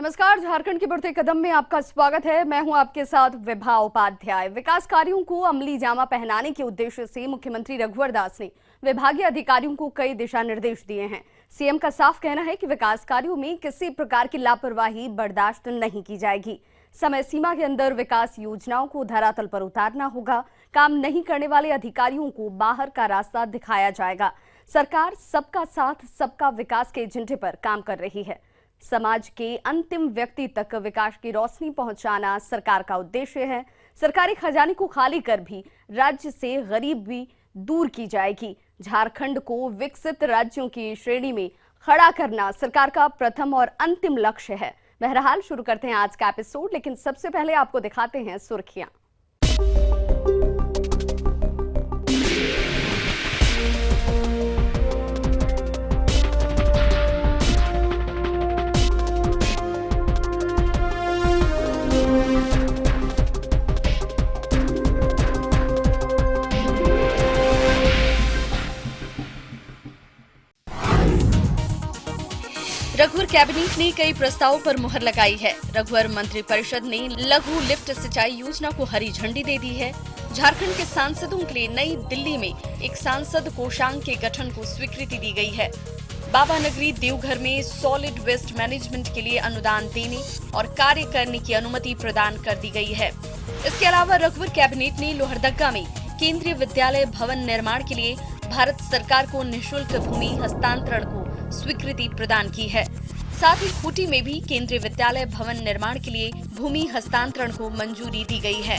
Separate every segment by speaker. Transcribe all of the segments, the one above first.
Speaker 1: नमस्कार, झारखंड के बढ़ते कदम में आपका स्वागत है। मैं हूं आपके साथ विभा उपाध्याय। विकास कार्यों को अमली जामा पहनाने के उद्देश्य से मुख्यमंत्री रघुवर दास ने विभागीय अधिकारियों को कई दिशा निर्देश दिए हैं। सीएम का साफ कहना है कि विकास कार्यों में किसी प्रकार की लापरवाही बर्दाश्त नहीं की जाएगी। समय सीमा के अंदर विकास योजनाओं को धरातल पर उतारना होगा। काम नहीं करने वाले अधिकारियों को बाहर का रास्ता दिखाया जाएगा। सरकार सबका साथ सबका विकास के एजेंडे पर काम कर रही है। समाज के अंतिम व्यक्ति तक विकास की रोशनी पहुंचाना सरकार का उद्देश्य है। सरकारी खजाने को खाली कर भी राज्य से गरीबी दूर की जाएगी। झारखंड को विकसित राज्यों की श्रेणी में खड़ा करना सरकार का प्रथम और अंतिम लक्ष्य है। बहरहाल शुरू करते हैं आज का एपिसोड, लेकिन सबसे पहले आपको दिखाते हैं सुर्खियां। रघुवर कैबिनेट ने कई प्रस्तावों पर मुहर लगाई है। रघुवर मंत्रिपरिषद ने लघु लिफ्ट सिंचाई योजना को हरी झंडी दे दी है। झारखंड के सांसदों के लिए नई दिल्ली में एक सांसद कोषांग के गठन को स्वीकृति दी गई है। बाबा नगरी देवघर में सॉलिड वेस्ट मैनेजमेंट के लिए अनुदान देने और कार्य करने की अनुमति प्रदान कर दी गई है। इसके अलावा रघुवर कैबिनेट ने लोहरदगा में केंद्रीय विद्यालय भवन निर्माण के लिए भारत सरकार को निःशुल्क भूमि हस्तांतरण को स्वीकृति प्रदान की है। साथ ही खूंटी में भी केंद्रीय विद्यालय भवन निर्माण के लिए भूमि हस्तांतरण को मंजूरी दी गई है।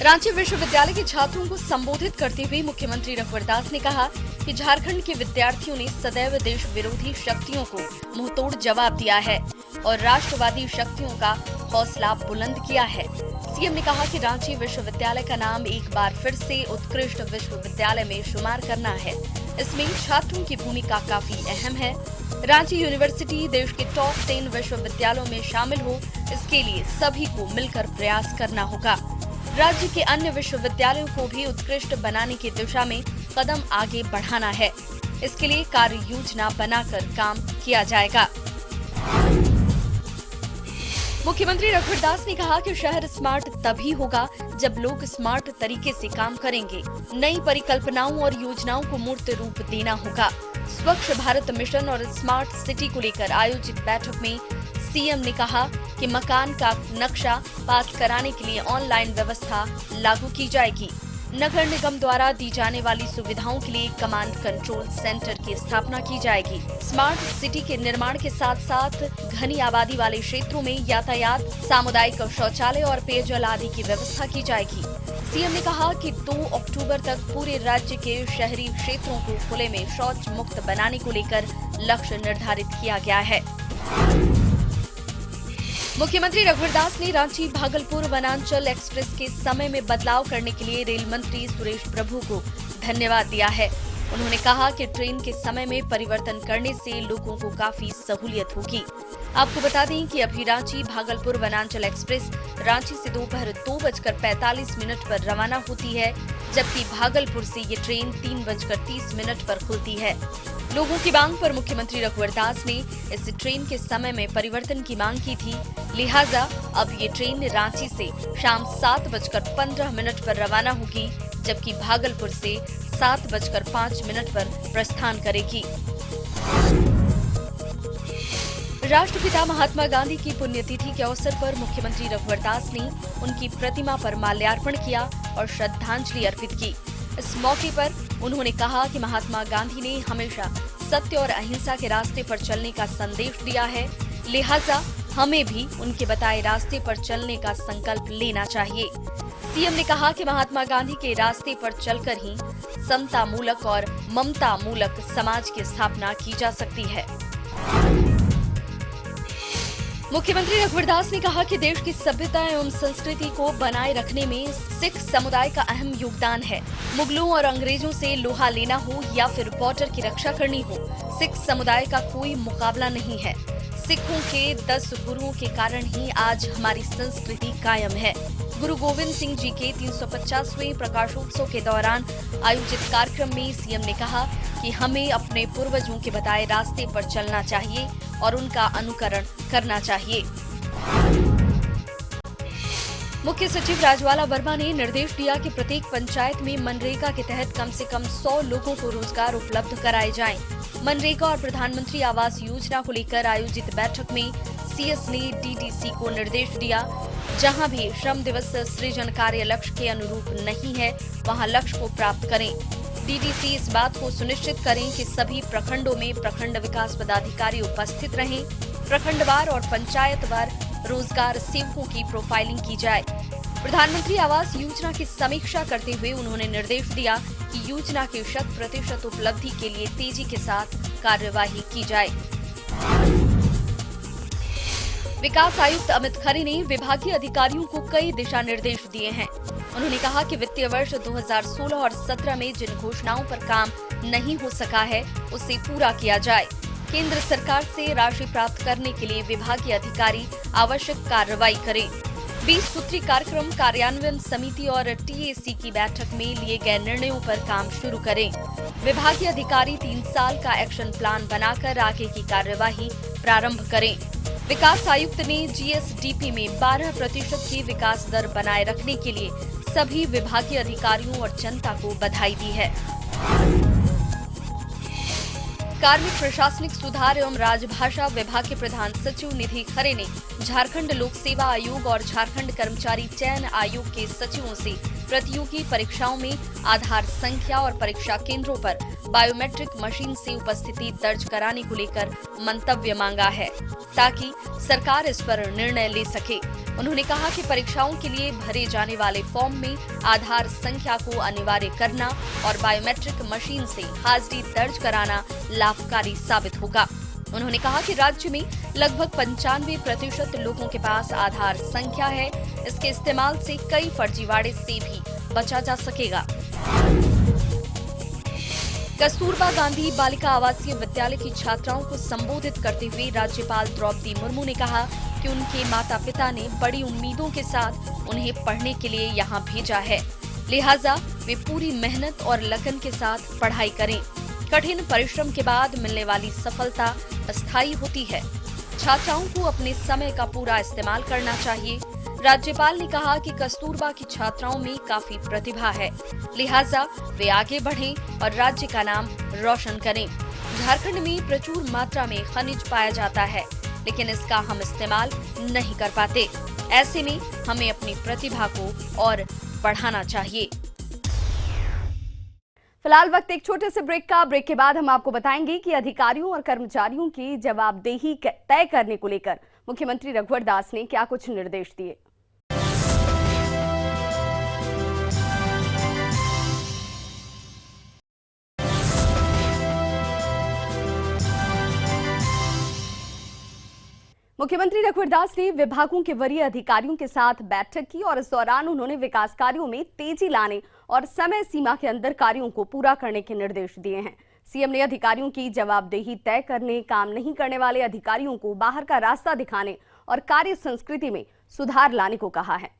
Speaker 1: रांची विश्वविद्यालय के छात्रों को संबोधित करते हुए मुख्यमंत्री रघुवर दास ने कहा कि झारखंड के विद्यार्थियों ने सदैव देश विरोधी शक्तियों को मुंहतोड़ जवाब दिया है और राष्ट्रवादी शक्तियों का हौसला बुलंद किया है। सीएम ने कहा कि रांची विश्वविद्यालय का नाम एक बार फिर से उत्कृष्ट विश्वविद्यालय में शुमार करना है। इसमें छात्रों की भूमिका काफी अहम है। रांची यूनिवर्सिटी देश के टॉप 10 विश्वविद्यालयों में शामिल हो, इसके लिए सभी को मिलकर प्रयास करना होगा। राज्य के अन्य विश्वविद्यालयों को भी उत्कृष्ट बनाने की दिशा में कदम आगे बढ़ाना है। इसके लिए कार्य योजना बनाकर काम किया जाएगा। मुख्यमंत्री रघुवर दास ने कहा कि शहर स्मार्ट तभी होगा जब लोग स्मार्ट तरीके से काम करेंगे। नई परिकल्पनाओं और योजनाओं को मूर्त रूप देना होगा। स्वच्छ भारत मिशन और स्मार्ट सिटी को लेकर आयोजित बैठक में सीएम ने कहा कि मकान का नक्शा पास कराने के लिए ऑनलाइन व्यवस्था लागू की जाएगी। नगर निगम द्वारा दी जाने वाली सुविधाओं के लिए कमांड कंट्रोल सेंटर की स्थापना की जाएगी। स्मार्ट सिटी के निर्माण के साथ साथ घनी आबादी वाले क्षेत्रों में यातायात, सामुदायिक शौचालय और पेयजल आदि की व्यवस्था की जाएगी। सीएम ने कहा कि 2 अक्टूबर तक पूरे राज्य के शहरी क्षेत्रों को खुले में शौच मुक्त बनाने को लेकर लक्ष्य निर्धारित किया गया है। मुख्यमंत्री रघुवर दास ने रांची भागलपुर वनांचल एक्सप्रेस के समय में बदलाव करने के लिए रेल मंत्री सुरेश प्रभु को धन्यवाद दिया है। उन्होंने कहा कि ट्रेन के समय में परिवर्तन करने से लोगों को काफी सहूलियत होगी। आपको बता दें कि अभी रांची भागलपुर वनांचल एक्सप्रेस रांची से दोपहर 2:45 पर रवाना होती है, जबकि भागलपुर से ये ट्रेन 3:30 पर खुलती है। लोगों की मांग पर मुख्यमंत्री रघुवर दास ने इस ट्रेन के समय में परिवर्तन की मांग की थी, लिहाजा अब ये ट्रेन रांची से शाम 7:15 पर रवाना होगी, जबकि भागलपुर से 7:05 पर प्रस्थान करेगी। राष्ट्रपिता महात्मा गांधी की पुण्यतिथि के अवसर पर मुख्यमंत्री रघुवर दास ने उनकी प्रतिमा पर माल्यार्पण किया और श्रद्धांजलि अर्पित की। इस मौके पर उन्होंने कहा कि महात्मा गांधी ने हमेशा सत्य और अहिंसा के रास्ते पर चलने का संदेश दिया है, लिहाजा हमें भी उनके बताए रास्ते पर चलने का संकल्प लेना चाहिए। सीएम ने कहा कि महात्मा गांधी के रास्ते पर चलकर ही समता मूलक और ममता मूलक समाज की स्थापना की जा सकती है। मुख्यमंत्री रघुवर दास ने कहा कि देश की सभ्यता एवं संस्कृति को बनाए रखने में सिख समुदाय का अहम योगदान है। मुगलों और अंग्रेजों से लोहा लेना हो या फिर बॉर्डर की रक्षा करनी हो, सिख समुदाय का कोई मुकाबला नहीं है। सिखों के 10 गुरुओं के कारण ही आज हमारी संस्कृति कायम है।
Speaker 2: गुरु गोविंद सिंह जी के 350वें प्रकाशोत्सव के दौरान आयोजित कार्यक्रम में सीएम ने कहा कि हमें अपने पूर्वजों के बताए रास्ते पर चलना चाहिए और उनका अनुकरण करना चाहिए। मुख्य सचिव राजवाला वर्मा ने निर्देश दिया कि प्रत्येक पंचायत में मनरेगा के तहत कम से कम 100 लोगों को रोजगार उपलब्ध कराए जाएं। मनरेगा और प्रधानमंत्री आवास योजना को लेकर आयोजित बैठक में सीएस ने डीडीसी को निर्देश दिया, जहां भी श्रम दिवस सृजन कार्य लक्ष्य के अनुरूप नहीं है, वहां लक्ष्य को प्राप्त करें। डीडीसी इस बात को सुनिश्चित करें कि सभी प्रखंडों में प्रखंड विकास पदाधिकारी उपस्थित रहें। प्रखंडवार और पंचायतवार रोजगार सेवकों की प्रोफाइलिंग की जाए। प्रधानमंत्री आवास योजना की समीक्षा करते हुए उन्होंने निर्देश दिया कि योजना की 100% उपलब्धि के लिए तेजी के साथ कार्यवाही की जाए। विकास आयुक्त अमित खरे ने विभागीय अधिकारियों को कई दिशा निर्देश दिए हैं। उन्होंने कहा कि वित्तीय वर्ष 2016 और 17 में जिन घोषणाओं पर काम नहीं हो सका है, उसे पूरा किया जाए। केंद्र सरकार से राशि प्राप्त करने के लिए विभागीय अधिकारी आवश्यक कार्रवाई करें। 20 सूत्री कार्यक्रम कार्यान्वयन समिति और टीएसी की बैठक में लिए गए निर्णयों पर काम शुरू करें। विभागीय अधिकारी 3 साल का एक्शन प्लान बनाकर आगे की कार्यवाही प्रारंभ करें। विकास आयुक्त ने जीएसडीपी में 12% की विकास दर बनाए रखने के लिए सभी विभागीय अधिकारियों और जनता को बधाई दी है। कार्मिक प्रशासनिक सुधार एवं राजभाषा विभाग के प्रधान सचिव निधि खरे ने झारखंड लोक सेवा आयोग और झारखंड कर्मचारी चयन आयोग के सचिवों से प्रतियोगी परीक्षाओं में आधार संख्या और परीक्षा केंद्रों पर बायोमेट्रिक मशीन से उपस्थिति दर्ज कराने को लेकर मंतव्य मांगा है, ताकि सरकार इस पर निर्णय ले सके। उन्होंने कहा कि परीक्षाओं के लिए भरे जाने वाले फॉर्म में आधार संख्या को अनिवार्य करना और बायोमेट्रिक मशीन से हाजिरी दर्ज कराना लाभकारी साबित होगा। उन्होंने कहा कि राज्य में लगभग 95% लोगों के पास आधार संख्या है। इसके इस्तेमाल से कई फर्जीवाड़े से भी बचा जा सकेगा। कस्तूरबा गांधी बालिका आवासीय विद्यालय की छात्राओं को संबोधित करते हुए राज्यपाल द्रौपदी मुर्मू ने कहा कि उनके माता पिता ने बड़ी उम्मीदों के साथ उन्हें पढ़ने के लिए यहाँ भेजा है, लिहाजा वे पूरी मेहनत और लगन के साथ पढ़ाई करें। कठिन परिश्रम के बाद मिलने वाली सफलता अस्थायी होती है। छात्राओं को अपने समय का पूरा इस्तेमाल करना चाहिए। राज्यपाल ने कहा कि कस्तूरबा की छात्राओं में काफी प्रतिभा है, लिहाजा वे आगे बढ़ें और राज्य का नाम रोशन करें। झारखंड में प्रचुर मात्रा में खनिज पाया जाता है, लेकिन इसका हम इस्तेमाल नहीं कर पाते। ऐसे में हमें अपनी प्रतिभा को और बढ़ाना चाहिए।
Speaker 1: फिलहाल वक्त एक छोटे से ब्रेक का। ब्रेक के बाद हम आपको बताएंगे कि अधिकारियों और कर्मचारियों की जवाबदेही तय करने को लेकर मुख्यमंत्री रघुवर दास ने क्या कुछ निर्देश दिए। मुख्यमंत्री रघुवर दास ने विभागों के वरीय अधिकारियों के साथ बैठक की और इस दौरान उन्होंने विकास कार्यों में तेजी लाने और समय सीमा के अंदर कार्यों को पूरा करने के निर्देश दिए हैं। सीएम ने अधिकारियों की जवाबदेही तय करने, काम नहीं करने वाले अधिकारियों को बाहर का रास्ता दिखाने और कार्य संस्कृति में सुधार लाने को कहा है।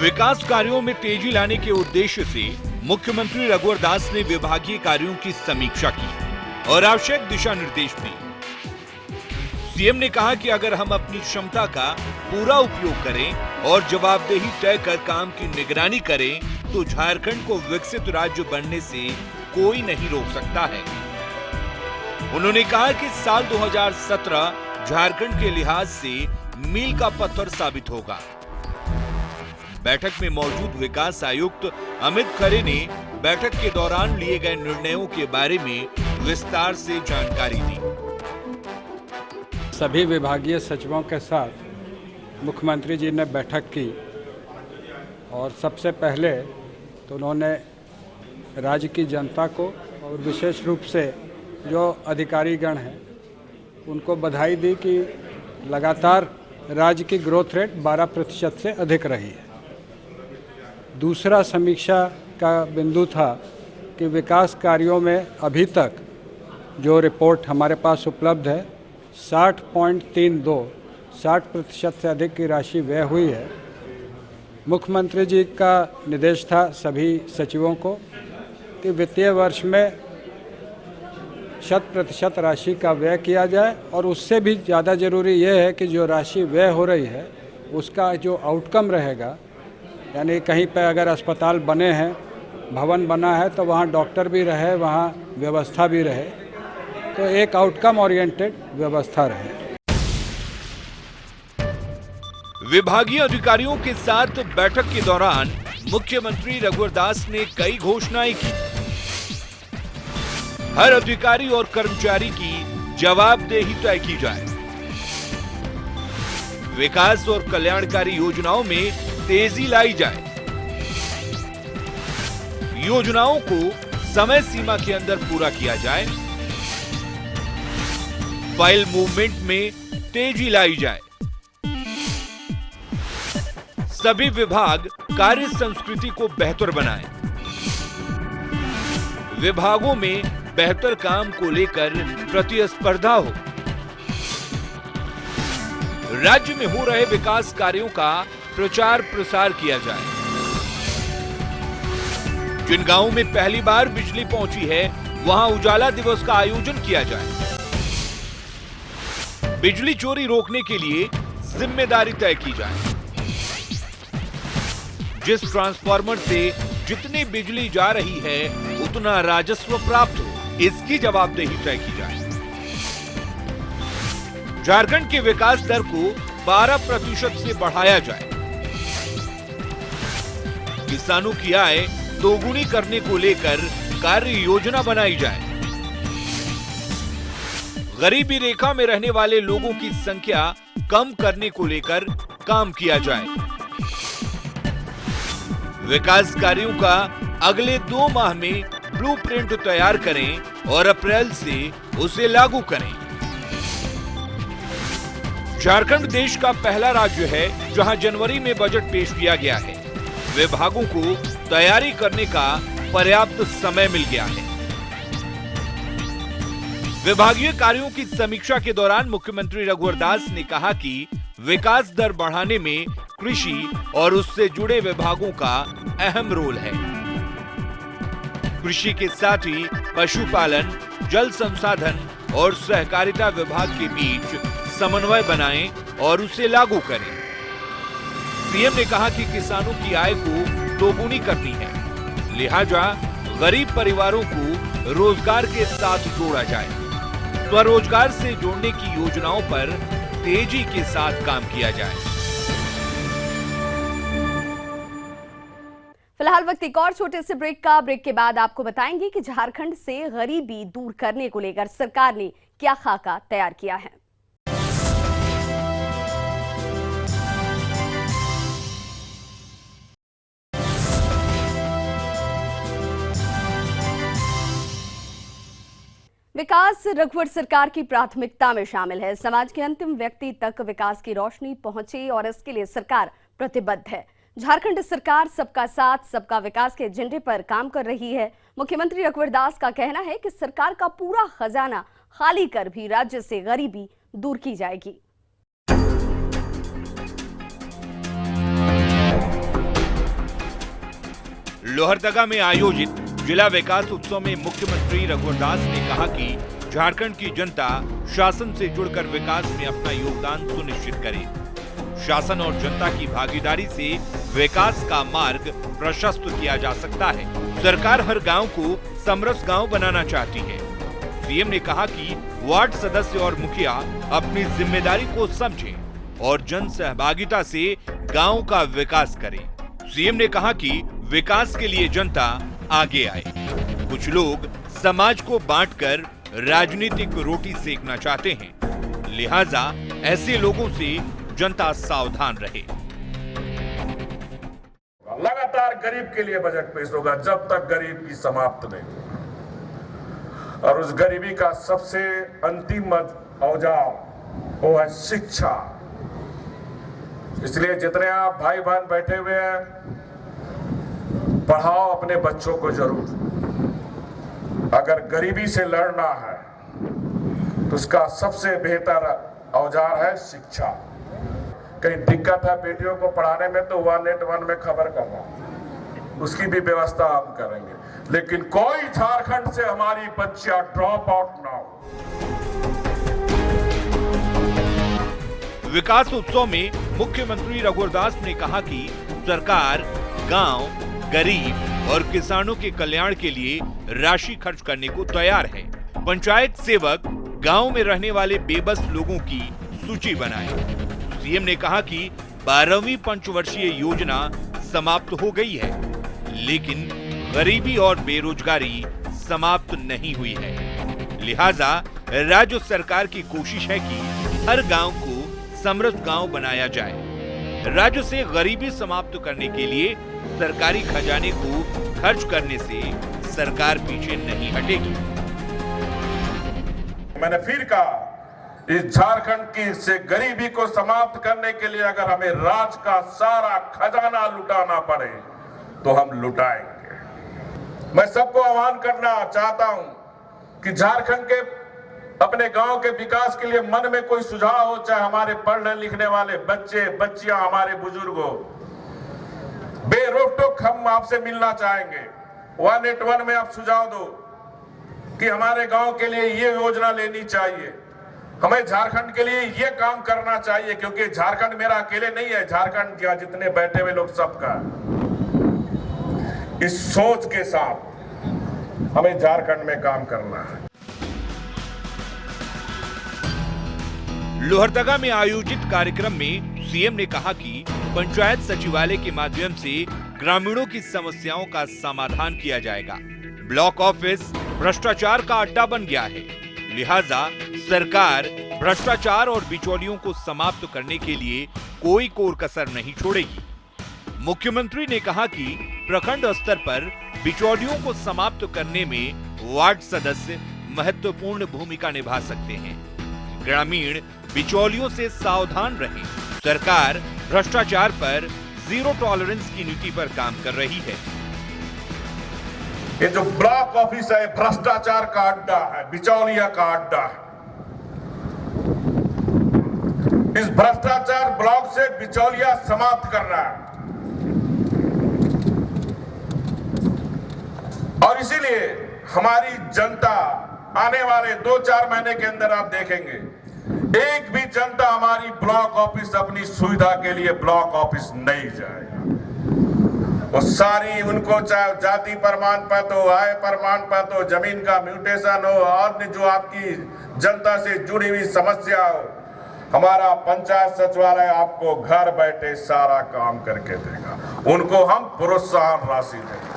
Speaker 3: विकास कार्यों में तेजी लाने के उद्देश्य से मुख्यमंत्री रघुवर दास ने विभागीय कार्यों की समीक्षा की और आवश्यक दिशा निर्देश दिए। सीएम ने कहा कि अगर हम अपनी क्षमता का पूरा उपयोग करें और जवाबदेही तय कर काम की निगरानी करें तो झारखंड को विकसित राज्य बनने से कोई नहीं रोक सकता है। उन्होंने कहा कि साल 2017 झारखंड के लिहाज से मील का पत्थर साबित होगा। बैठक में मौजूद विकास आयुक्त अमित खरे ने बैठक के दौरान लिए गए निर्णयों के बारे में विस्तार से जानकारी दी।
Speaker 4: सभी विभागीय सचिवों के साथ मुख्यमंत्री जी ने बैठक की और सबसे पहले तो उन्होंने राज्य की जनता को और विशेष रूप से जो अधिकारीगण हैं उनको बधाई दी कि लगातार राज्य की ग्रोथ रेट 12% से अधिक रही है। दूसरा समीक्षा का बिंदु था कि विकास कार्यों में अभी तक जो रिपोर्ट हमारे पास उपलब्ध है 60% से अधिक की राशि व्यय हुई है। मुख्यमंत्री जी का निर्देश था सभी सचिवों को कि वित्तीय वर्ष में 100% राशि का व्यय किया जाए, और उससे भी ज़्यादा ज़रूरी ये है कि जो राशि व्यय हो रही है उसका जो आउटकम रहेगा, यानी कहीं पर अगर अस्पताल बने हैं, भवन बना है, तो वहाँ डॉक्टर भी रहे, वहाँ व्यवस्था भी रहे, तो एक आउटकम ओरिएंटेड व्यवस्था रहे।
Speaker 3: विभागीय अधिकारियों के साथ बैठक के दौरान मुख्यमंत्री रघुवर दास ने कई घोषणाएं की। हर अधिकारी और कर्मचारी की जवाबदेही तय की जाए, विकास और कल्याणकारी योजनाओं में तेजी लाई जाए, योजनाओं को समय सीमा के अंदर पूरा किया जाए, फाइल मूवमेंट में तेजी लाई जाए, सभी विभाग कार्य संस्कृति को बेहतर बनाएं, विभागों में बेहतर काम को लेकर प्रतिस्पर्धा हो, राज्य में हो रहे विकास कार्यों का प्रचार प्रसार किया जाए, जिन गांवों में पहली बार बिजली पहुंची है वहां उजाला दिवस का आयोजन किया जाए, बिजली चोरी रोकने के लिए जिम्मेदारी तय की जाए, जिस ट्रांसफार्मर से जितनी बिजली जा रही है उतना राजस्व प्राप्त हो, इसकी जवाबदेही तय की जाए, झारखंड के विकास दर को 12% से बढ़ाया जाए, किसानों की आय दोगुनी करने को लेकर कार्य योजना बनाई जाए, गरीबी रेखा में रहने वाले लोगों की संख्या कम करने को लेकर काम किया जाए, विकास कार्यों का अगले 2 माह में ब्लूप्रिंट तैयार करें और अप्रैल से उसे लागू करें। झारखंड देश का पहला राज्य है जहां जनवरी में बजट पेश किया गया है। विभागों को तैयारी करने का पर्याप्त समय मिल गया है। विभागीय कार्यों की समीक्षा के दौरान मुख्यमंत्री रघुवर दास ने कहा कि विकास दर बढ़ाने में कृषि और उससे जुड़े विभागों का अहम रोल है। कृषि के साथ ही पशुपालन, जल संसाधन और सहकारिता विभाग के बीच समन्वय बनाएं और उसे लागू करें। सीएम ने कहा कि किसानों की आय को दोगुनी करनी है, लिहाजा गरीब परिवारों को रोजगार के साथ जोड़ा जाए। स्वरोजगार से जोड़ने की योजनाओं पर तेजी के साथ काम किया जाए।
Speaker 1: फिलहाल वक्त एक और छोटे से ब्रेक का। ब्रेक के बाद आपको बताएंगे कि झारखंड से गरीबी दूर करने को लेकर सरकार ने क्या खाका तैयार किया है। विकास रघुवर सरकार की प्राथमिकता में शामिल है। समाज के अंतिम व्यक्ति तक विकास की रोशनी पहुंचे और इसके लिए सरकार प्रतिबद्ध है। झारखंड सरकार सबका साथ सबका विकास के एजेंडे पर काम कर रही है। मुख्यमंत्री रघुवर दास का कहना है कि सरकार का पूरा खजाना खाली कर भी राज्य से गरीबी दूर की जाएगी।
Speaker 3: लोहरदगा में आयोजित जिला विकास उत्सव में मुख्यमंत्री रघुवर दास ने कहा कि झारखंड की जनता शासन से जुड़कर विकास में अपना योगदान सुनिश्चित करे। शासन और जनता की भागीदारी से विकास का मार्ग प्रशस्त किया जा सकता है। सरकार हर गांव को समरस गांव बनाना चाहती है। सीएम ने कहा कि वार्ड सदस्य और मुखिया अपनी जिम्मेदारी को समझें और जन सहभागिता से गांव का विकास करें। सीएम ने कहा कि विकास के लिए जनता आगे आए। कुछ लोग समाज को बांटकर राजनीतिक रोटी सेकना चाहते हैं, लिहाजा ऐसे लोगों से जनता सावधान रहे।
Speaker 5: लगातार गरीब के लिए बजट पेश होगा जब तक गरीब की समाप्त नहीं, और उस गरीबी का सबसे अंतिम औजार वो है शिक्षा। इसलिए जितने आप भाई बहन बैठे हुए हैं, पढ़ाओ अपने बच्चों को जरूर। अगर गरीबी से लड़ना है तो उसका सबसे बेहतर औजार है शिक्षा। कहीं दिक्कत है बेटियों को पढ़ाने में तो 181 में खबर करना, उसकी भी व्यवस्था हम करेंगे। लेकिन कोई झारखंड से हमारी बच्चियां ड्रॉप आउट ना हो।
Speaker 3: विकास उत्सव में मुख्यमंत्री रघुवर दास ने कहा कि सरकार गांव, गरीब और किसानों के कल्याण के लिए राशि खर्च करने को तैयार है। पंचायत सेवक गांव में रहने वाले बेबस लोगों की सूची बनाए। सीएम ने कहा कि 12वीं पंचवर्षीय योजना समाप्त हो गई है, लेकिन गरीबी और बेरोजगारी समाप्त नहीं हुई है। लिहाजा राज्य सरकार की कोशिश है कि हर गांव को समृद्ध गांव बनाया जाए। राज्य से गरीबी समाप्त करने के लिए सरकारी खजाने को खर्च करने से सरकार पीछे नहीं हटेगी।
Speaker 5: मैंने फिर कहा, इस झारखंड की से गरीबी को समाप्त करने के लिए अगर हमें राज का सारा खजाना लुटाना पड़े तो हम लुटाएंगे। मैं सबको आह्वान करना चाहता हूं कि झारखंड के अपने गांव के विकास के लिए मन में कोई सुझाव हो, चाहे हमारे पढ़ने लिखने वाले बच्चे बच्चियां, हमारे बुजुर्ग हो, बेरोक टोक हम आपसे मिलना चाहेंगे। 181 में आप सुझाव दो कि हमारे गांव के लिए ये योजना लेनी चाहिए, हमें झारखंड के लिए ये काम करना चाहिए, क्योंकि झारखंड मेरा अकेले नहीं है, झारखंड या जितने बैठे हुए लोग सबका। इस सोच के साथ हमें झारखंड में काम करना है।
Speaker 3: लोहरदगा में आयोजित कार्यक्रम में सीएम ने कहा कि पंचायत सचिवालय के माध्यम से ग्रामीणों की समस्याओं का समाधान किया जाएगा। ब्लॉक ऑफिस भ्रष्टाचार का अड्डा बन गया है, लिहाजा सरकार भ्रष्टाचार और बिचौलियों को समाप्त करने के लिए कोई कोर कसर नहीं छोड़ेगी। मुख्यमंत्री ने कहा कि प्रखंड स्तर पर बिचौलियों को समाप्त करने में वार्ड सदस्य महत्वपूर्ण भूमिका निभा सकते हैं। ग्रामीण बिचौलियों से सावधान रहें। सरकार भ्रष्टाचार पर जीरो टॉलरेंस की नीति पर काम कर रही है।
Speaker 5: ये जो ब्लॉक ऑफिस है भ्रष्टाचार का अड्डा है, बिचौलिया का अड्डा है। इस भ्रष्टाचार ब्लॉक से बिचौलिया समाप्त करना है और इसीलिए हमारी जनता आने वाले 2-4 महीने के अंदर आप देखेंगे एक भी जनता हमारी ब्लॉक ऑफिस अपनी सुविधा के लिए ब्लॉक ऑफिस नहीं जाएगा। वो सारी उनको चाहे जाति प्रमाण पत्र हो, आय प्रमाण पत्र हो, जमीन का म्यूटेशन हो और जो आपकी जनता से जुड़ी हुई समस्या हो, हमारा पंचायत सचिवालय आपको घर बैठे सारा काम करके देगा। उनको हम प्रोत्साहन राशि देंगे।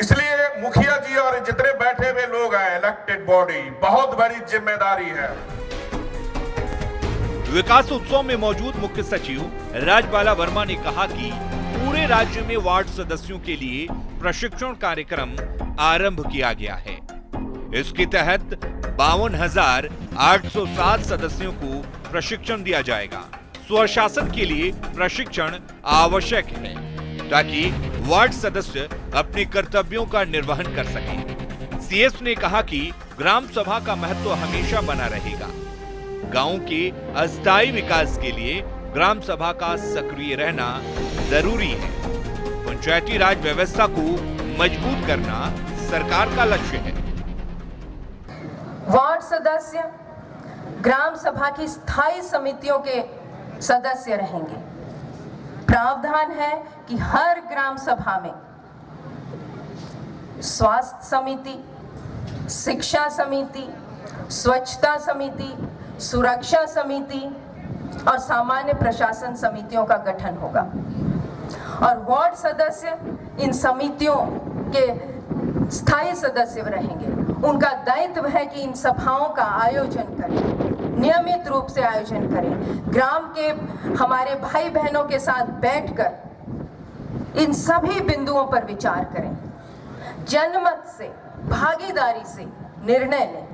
Speaker 5: इसलिए मुखिया जी और जितने बैठे हुए लोग हैं, इलेक्टेड बॉडी, बहुत बड़ी जिम्मेदारी है।
Speaker 3: विकास उत्सव में मौजूद मुख्य सचिव राजबाला वर्मा ने कहा कि पूरे राज्य में वार्ड सदस्यों के लिए प्रशिक्षण कार्यक्रम आरंभ किया गया है। इसके तहत 52,807 सदस्यों को प्रशिक्षण दिया जाएगा। स्वशासन के लिए प्रशिक्षण आवश्यक है ताकि वार्ड सदस्य अपने कर्तव्यों का निर्वहन कर सकें। सीएस ने कहा कि ग्राम सभा का महत्व हमेशा बना रहेगा। गांव के अस्थायी विकास के लिए ग्राम सभा का सक्रिय रहना जरूरी है। पंचायती राज व्यवस्था को मजबूत करना सरकार का लक्ष्य है।
Speaker 6: वार्ड सदस्य ग्राम सभा की स्थायी समितियों के सदस्य रहेंगे। प्रावधान है कि हर ग्राम सभा में स्वास्थ्य समिति, शिक्षा समिति, स्वच्छता समिति, सुरक्षा समिति और सामान्य प्रशासन समितियों का गठन होगा और वार्ड सदस्य इन समितियों के स्थायी सदस्य रहेंगे। उनका दायित्व है कि इन सभाओं का आयोजन करें, नियमित रूप से आयोजन करें, ग्राम के हमारे भाई बहनों के साथ बैठकर इन सभी बिंदुओं पर विचार करें, जनमत से, भागीदारी से निर्णय लें।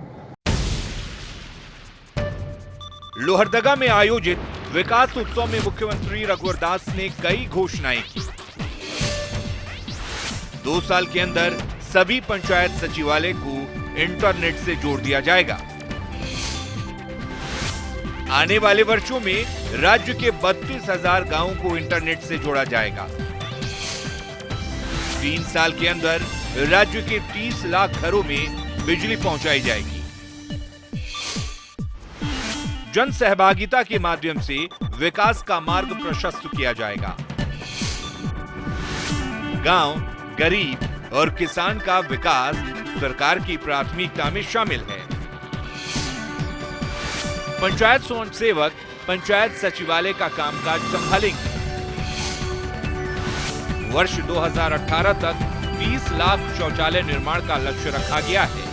Speaker 3: लोहरदगा में आयोजित विकास उत्सव में मुख्यमंत्री रघुवर दास ने कई घोषणाएं की। 2 साल के अंदर सभी पंचायत सचिवालय को इंटरनेट से जोड़ दिया जाएगा। आने वाले वर्षों में राज्य के 32,000 गांवों को इंटरनेट से जोड़ा जाएगा। 3 साल के अंदर राज्य के 30 लाख घरों में बिजली पहुंचाई जाएगी। जन सहभागिता के माध्यम से विकास का मार्ग प्रशस्त किया जाएगा। गांव, गरीब और किसान का विकास सरकार की प्राथमिकता में शामिल है। पंचायत स्वयंसेवक पंचायत सचिवालय का कामकाज संभालेंगे। वर्ष 2018 तक 30 लाख शौचालय निर्माण का लक्ष्य रखा गया है।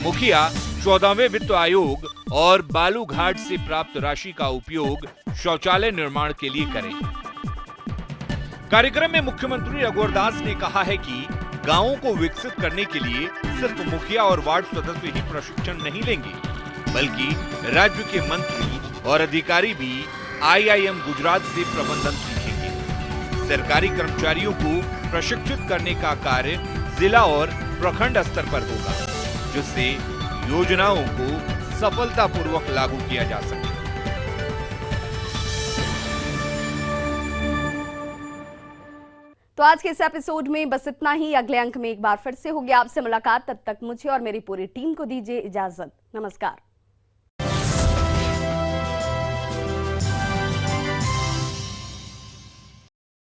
Speaker 3: मुखिया 14वें वित्त आयोग और बालूघाट से प्राप्त राशि का उपयोग शौचालय निर्माण के लिए करें। कार्यक्रम में मुख्यमंत्री रघुवर दास ने कहा है कि गांवों को विकसित करने के लिए सिर्फ मुखिया और वार्ड सदस्य ही प्रशिक्षण नहीं लेंगे, बल्कि राज्य के मंत्री और अधिकारी भी IIM गुजरात से प्रबंधन सीखेंगे। सरकारी कर्मचारियों को प्रशिक्षित करने का कार्य जिला और प्रखंड स्तर पर होगा, जिससे योजनाओं को सफलतापूर्वक लागू किया जा सके।
Speaker 1: तो आज के इस एपिसोड में बस इतना ही। अगले अंक में एक बार फिर से होगी आपसे मुलाकात। तब तक मुझे और मेरी पूरी टीम को दीजिए इजाजत। नमस्कार।